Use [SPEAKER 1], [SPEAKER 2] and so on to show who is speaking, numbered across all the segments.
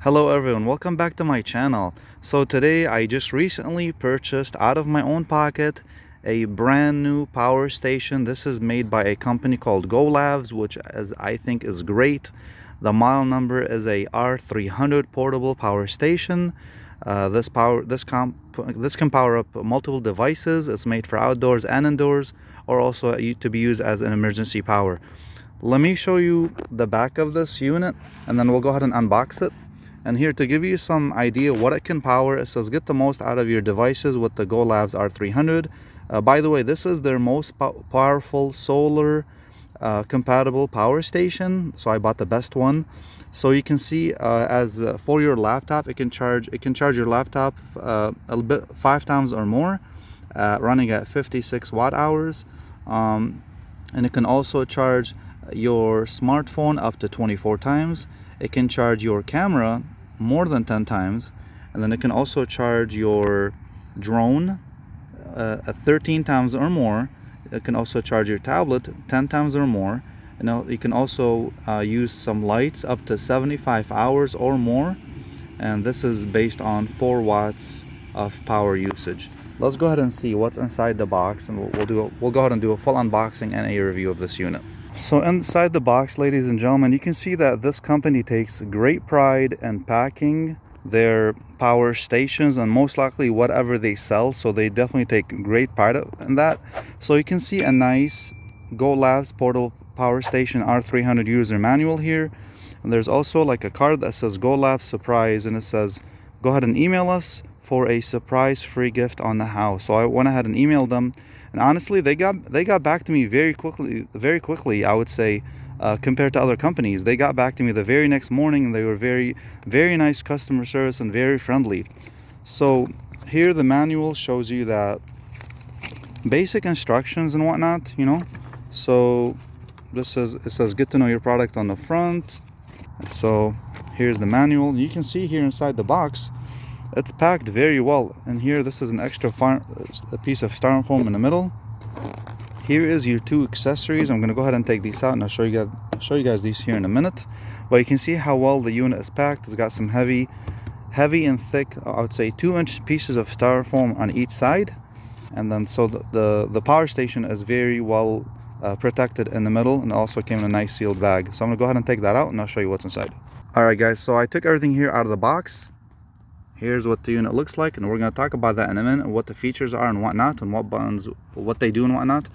[SPEAKER 1] Hello everyone, welcome back to my channel. So today I just recently purchased out of my own pocket a brand new power station. This is made by a company called GOLABS, which I think is great. The model number is a R300 portable power station. This can power up multiple devices. It's made for outdoors and indoors, or also to be used as an emergency power. Let me show you the back of this unit and then we'll go ahead and unbox it. And here to give you some idea what it can power, it says get the most out of your devices with the GOLABS R300. By the way, this is their most powerful solar compatible power station, so I bought the best one. So you can see for your laptop, it can charge your laptop a little bit 5 times or more, running at 56 watt hours, and it can also charge your smartphone up to 24 times. It can charge your camera more than 10 times, and then it can also charge your drone 13 times or more. It can also charge your tablet 10 times or more. You can also use some lights up to 75 hours or more, and this is based on 4 watts of power usage. Let's go ahead and see what's inside the box, and we'll go ahead and do a full unboxing and a review of this unit. So inside the box, ladies and gentlemen, you can see that this company takes great pride in packing their power stations and most likely whatever they sell. So they definitely take great pride in that. So you can see a nice GOLABS portable power station R300 user manual here. And there's also like a card that says GOLABS surprise, and it says go ahead and email us for a surprise free gift on the house. So I went ahead and emailed them. And honestly, they got back to me very quickly, I would say, compared to other companies. They got back to me the very next morning, and they were very nice customer service and very friendly. So here the manual shows you that basic instructions and whatnot, So it says get to know your product on the front. So here's the manual. You can see here inside the box, it's packed very well. And here, this is an extra a piece of styrofoam in the middle. Here is your 2 accessories. I'm going to go ahead and take these out, and I'll show you guys these here in a minute. But you can see how well the unit is packed. It's got some heavy and thick, I would say 2-inch pieces of styrofoam on each side. And then so the power station is very well protected in the middle, and also came in a nice sealed bag. So I'm going to go ahead and take that out, and I'll show you what's inside. Alright guys, so I took everything here out of the box. Here's what the unit looks like, and we're going to talk about that in a minute, what the features are and whatnot, and what buttons, what they do and whatnot.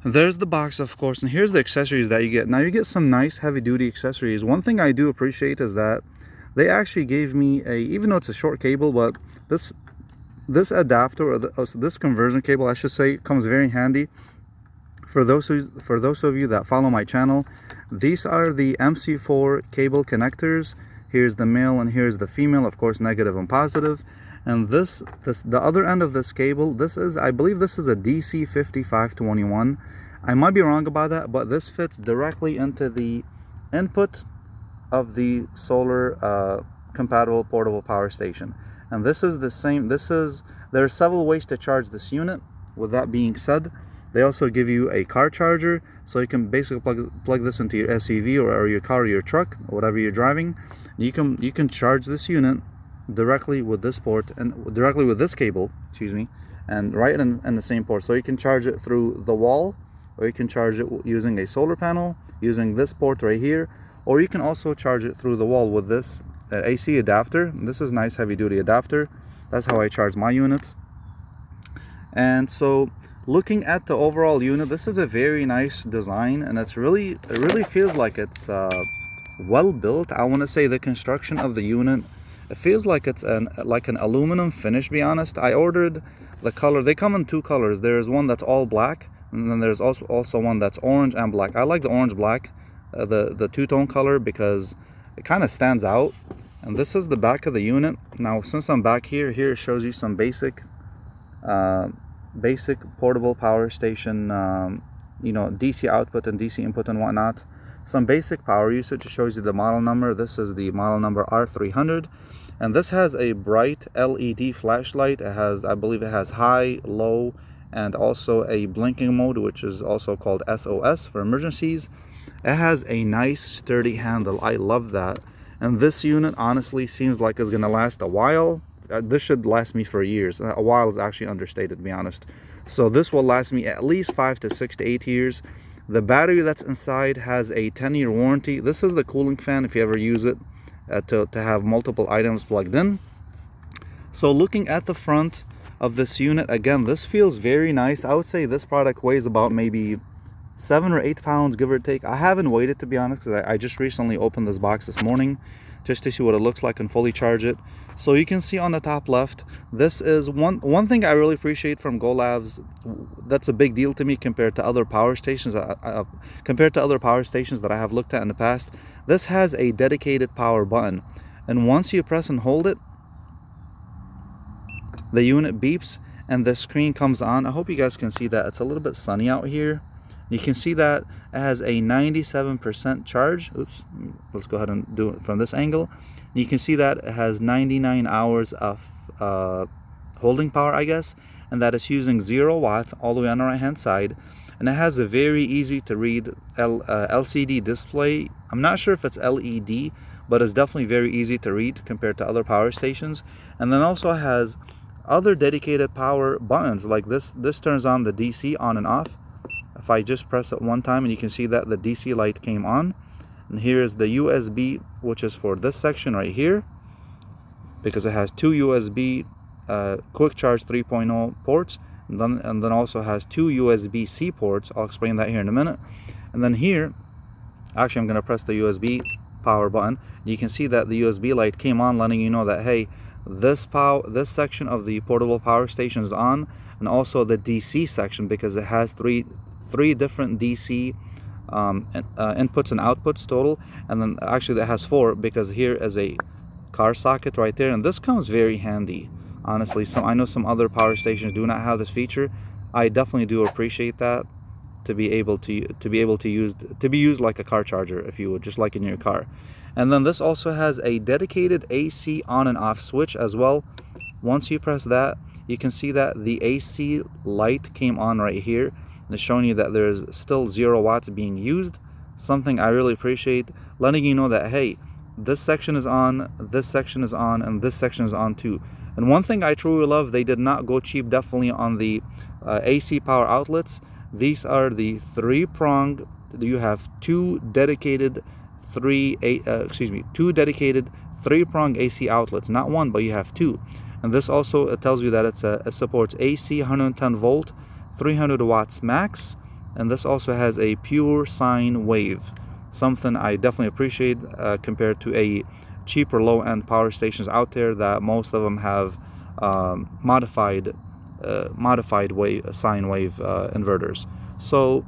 [SPEAKER 1] There's the box, of course, and here's the accessories that you get. Now you get some nice heavy-duty accessories. One thing I do appreciate is that they actually gave me even though it's a short cable, but this adapter, or this conversion cable, I should say, comes very handy. For those of you that follow my channel, these are the MC4 cable connectors. Here's the male and here's the female, of course, negative and positive. And the other end of this cable, I believe this is a DC 5521. I might be wrong about that, but this fits directly into the input of the solar compatible portable power station. And this is the same. There are several ways to charge this unit. With that being said, they also give you a car charger, so you can basically plug this into your SUV or your car or your truck, or whatever you're driving. You can charge this unit directly with this port and directly with this cable, and right in the same port. So you can charge it through the wall, or you can charge it using a solar panel using this port right here, or you can also charge it through the wall with this AC adapter. This is a nice heavy-duty adapter. That's how I charge my unit. And so looking at the overall unit, this is a very nice design, and it really feels like it's well built. I want to say the construction of the unit, it feels like it's like an aluminum finish. Be honest, I ordered the color. They come in 2 colors. There's one that's all black, and then there's also one that's orange and black. I like the orange black, the 2-tone color, because it kind of stands out. And this is the back of the unit. Now since I'm back here it shows you some basic portable power station, DC output and DC input and whatnot. Some basic power usage. It shows you the model number. This is the model number R300, and this has a bright LED flashlight. I believe it has high, low, and also a blinking mode, which is also called SOS for emergencies. It has a nice sturdy handle. I love that. And this unit honestly seems like it's gonna last a while. This should last me for years. A while is actually understated, to be honest. So this will last me at least 5 to 6 to 8 years. The battery that's inside has a 10-year warranty. This is the cooling fan if you ever use it to have multiple items plugged in. So looking at the front of this unit, again, this feels very nice. I would say this product weighs about maybe 7 or 8 pounds, give or take. I haven't weighed it, to be honest, because I just recently opened this box this morning just to see what it looks like and fully charge it. So you can see on the top left, this is one thing I really appreciate from GOLABS. That's a big deal to me compared to other power stations. Compared to other power stations that I have looked at in the past, this has a dedicated power button, and once you press and hold it, the unit beeps and the screen comes on. I hope you guys can see that. It's a little bit sunny out here. You can see that it has a 97% charge. Oops, let's go ahead and do it from this angle. You can see that it has 99 hours of holding power, I guess, and that it's using 0 watts all the way on the right hand side. And it has a very easy to read LCD display. I'm not sure if it's LED, but it's definitely very easy to read compared to other power stations. And then also has other dedicated power buttons, like this turns on the DC on and off. If I just press it one time, and you can see that the DC light came on. And here is the USB, which is for this section right here, because it has 2 USB quick charge 3.0 ports, and then also has 2 USB-C ports. I'll explain that here in a minute. And then here, actually I'm going to press the USB power button. You can see that the USB light came on, letting you know that, hey, this section of the portable power station is on, and also the DC section, because it has three different DC inputs and outputs total. And then actually that has 4, because here is a car socket right there, and this comes very handy, honestly. I know some other power stations do not have this feature. I definitely do appreciate that, to be used like a car charger, if you would, just like in your car. And then this also has a dedicated AC on and off switch as well. Once you press that, you can see that the AC light came on right here, and it's showing you that there's still 0 watts being used. Something I really appreciate, letting you know that, hey, this section is on, this section is on, and this section is on too. And one thing I truly love, they did not go cheap, definitely, on the AC power outlets. These are the 3-prong. You have 2 dedicated 3-prong AC outlets, not 1, but you have 2. And this also, it tells you that it supports AC 110 volt, 300 watts max, and this also has a pure sine wave, something I definitely appreciate compared to a cheaper low-end power stations out there that most of them have modified sine wave inverters. So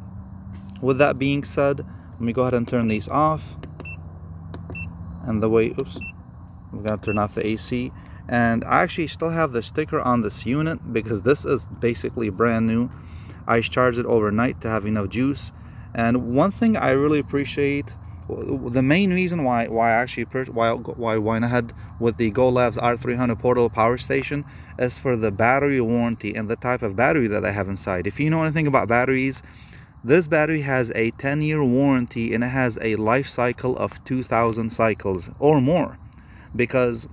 [SPEAKER 1] with that being said, let me go ahead and turn these off. And I'm gonna turn off the AC. And I actually still have the sticker on this unit, because this is basically brand new. I charged it overnight to have enough juice. And one thing I really appreciate, the main reason why I went ahead with the GOLABS R300 portable power station, is for the battery warranty and the type of battery that I have inside. If you know anything about batteries, this battery has a 10-year warranty, and it has a life cycle of 2,000 cycles or more, because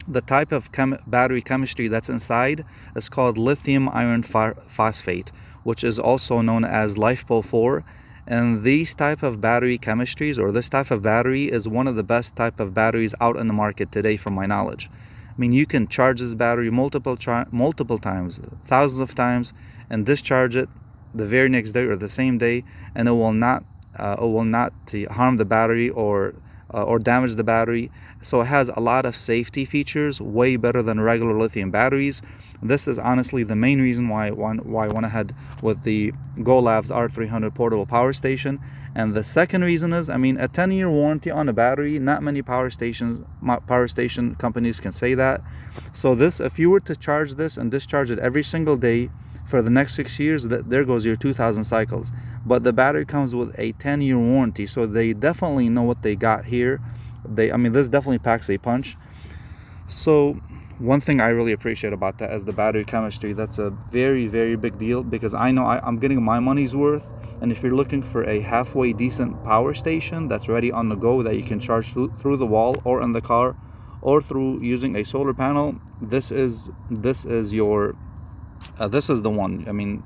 [SPEAKER 1] the type of battery chemistry that's inside is called lithium iron phosphate, which is also known as LiFePO4. And these type of battery chemistries, or this type of battery, is one of the best type of batteries out in the market today, from my knowledge. I mean, you can charge this battery multiple times, thousands of times, and discharge it the very next day or the same day, and it will not harm the battery or damage the battery. So it has a lot of safety features, way better than regular lithium batteries. This is honestly the main reason why I went ahead with the GOLABS R300 portable power station. And the second reason is, I mean, a 10-year warranty on a battery, not many power station companies can say that. So this, if you were to charge this and discharge it every single day for the next 6 years, there goes your 2,000 cycles. But the battery comes with a 10-year warranty, so they definitely know what they got here. This definitely packs a punch. So one thing I really appreciate about that is the battery chemistry. That's a very, very big deal, because I know I'm getting my money's worth And if you're looking for a halfway decent power station that's ready on the go, that you can charge through the wall or in the car or through using a solar panel, this is your this is the one. I mean,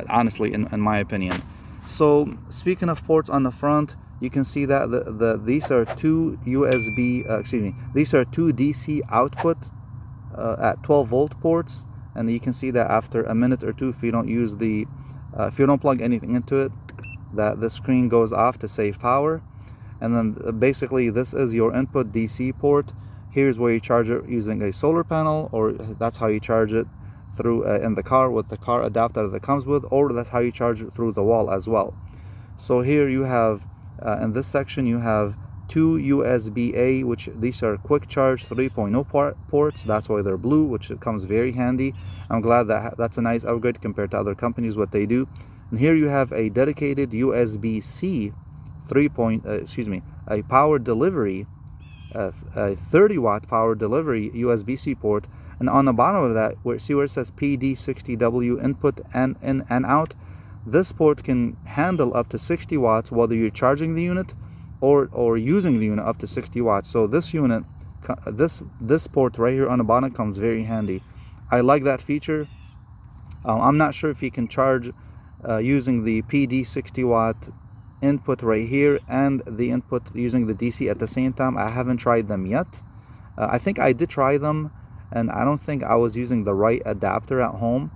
[SPEAKER 1] honestly, in my opinion. So speaking of ports on the front, you can see that these are two USB, these are two DC output at 12 volt ports, and you can see that after a minute or two, if you don't use the if you don't plug anything into it, that the screen goes off to save power. And then basically this is your input DC port. Here's where you charge it using a solar panel, or that's how you charge it through in the car with the car adapter that comes with, or that's how you charge it through the wall as well. So here you have in this section you have two USB-A, which these are quick charge 3.0 ports. That's why they're blue, which comes very handy. I'm glad that that's a nice upgrade compared to other companies what they do. And here you have a dedicated USB-C a power delivery, a 30-watt power delivery USB-C port. And on the bottom of that, see where it says PD60W input and in and out, this port can handle up to 60 watts whether you're charging the unit or using the unit up to 60 watts. So this unit, this port right here on the bottom comes very handy. I like that feature. I'm not sure if you can charge using the PD 60 watt input right here and the input using the DC at the same time. I haven't tried them yet. I think I did try them, and I don't think I was using the right adapter at home,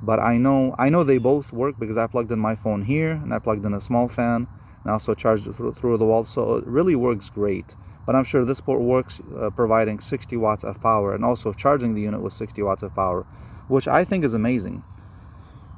[SPEAKER 1] but I know they both work because I plugged in my phone here and I plugged in a small fan and also charged it through the wall, so it really works great. But I'm sure this port works providing 60 watts of power and also charging the unit with 60 watts of power, which I think is amazing.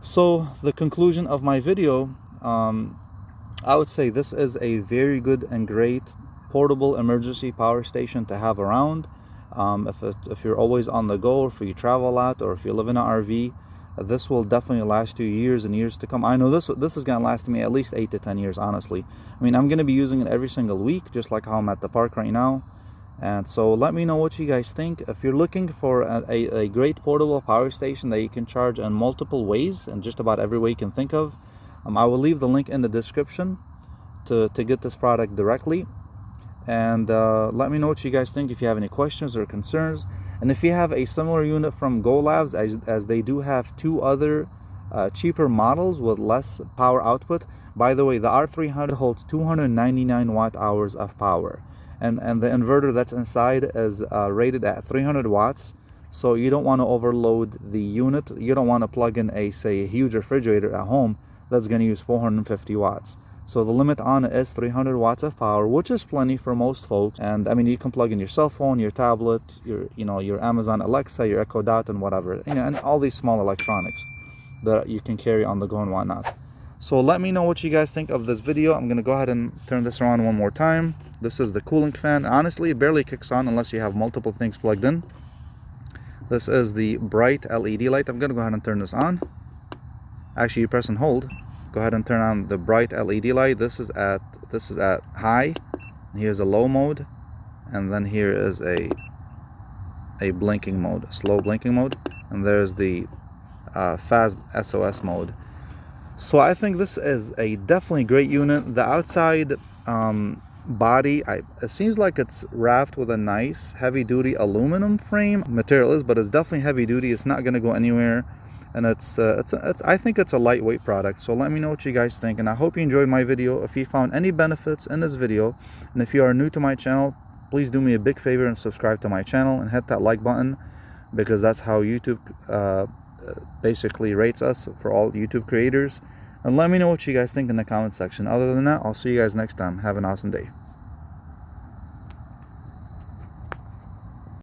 [SPEAKER 1] So the conclusion of my video, I would say this is a very good and great portable emergency power station to have around. If you're always on the go, or if you travel a lot, or if you live in an RV, this will definitely last you years and years to come. I know this is going to last me at least 8 to 10 years, honestly. I mean, I'm going to be using it every single week, just like how I'm at the park right now. And so let me know what you guys think. If you're looking for a great portable power station that you can charge in multiple ways, and just about every way you can think of, I will leave the link in the description to get this product directly. And let me know what you guys think, if you have any questions or concerns. And if you have a similar unit from GOLABS, as they do have two other cheaper models with less power output. By the way, the R300 holds 299 watt hours of power, and the inverter that's inside is rated at 300 watts. So you don't want to overload the unit. You don't want to plug in a huge refrigerator at home that's going to use 450 watts. So the limit on it is 300 watts of power, which is plenty for most folks. And I mean, you can plug in your cell phone, your tablet, your Amazon Alexa, your Echo Dot, and whatever, and all these small electronics that you can carry on the go and whatnot. So let me know what you guys think of this video. I'm gonna go ahead and turn this around one more time. This is the cooling fan. Honestly, it barely kicks on unless you have multiple things plugged in. This is the bright LED light. I'm gonna go ahead and turn this on. Actually, you press and hold. Go ahead and turn on the bright LED light. This is at high. Here's a low mode, and then here is a blinking mode, slow blinking mode, and there's the fast SOS mode. So I think this is a definitely great unit. The outside body, it seems like it's wrapped with a nice heavy-duty aluminum frame material, but it's definitely heavy duty. It's not going to go anywhere. And I think it's a lightweight product. So let me know what you guys think, and I hope you enjoyed my video. If you found any benefits in this video, and if you are new to my channel, please do me a big favor and subscribe to my channel and hit that like button, because that's how YouTube basically rates us for all YouTube creators. And let me know what you guys think in the comment section. Other than that, I'll see you guys next time. Have an awesome day.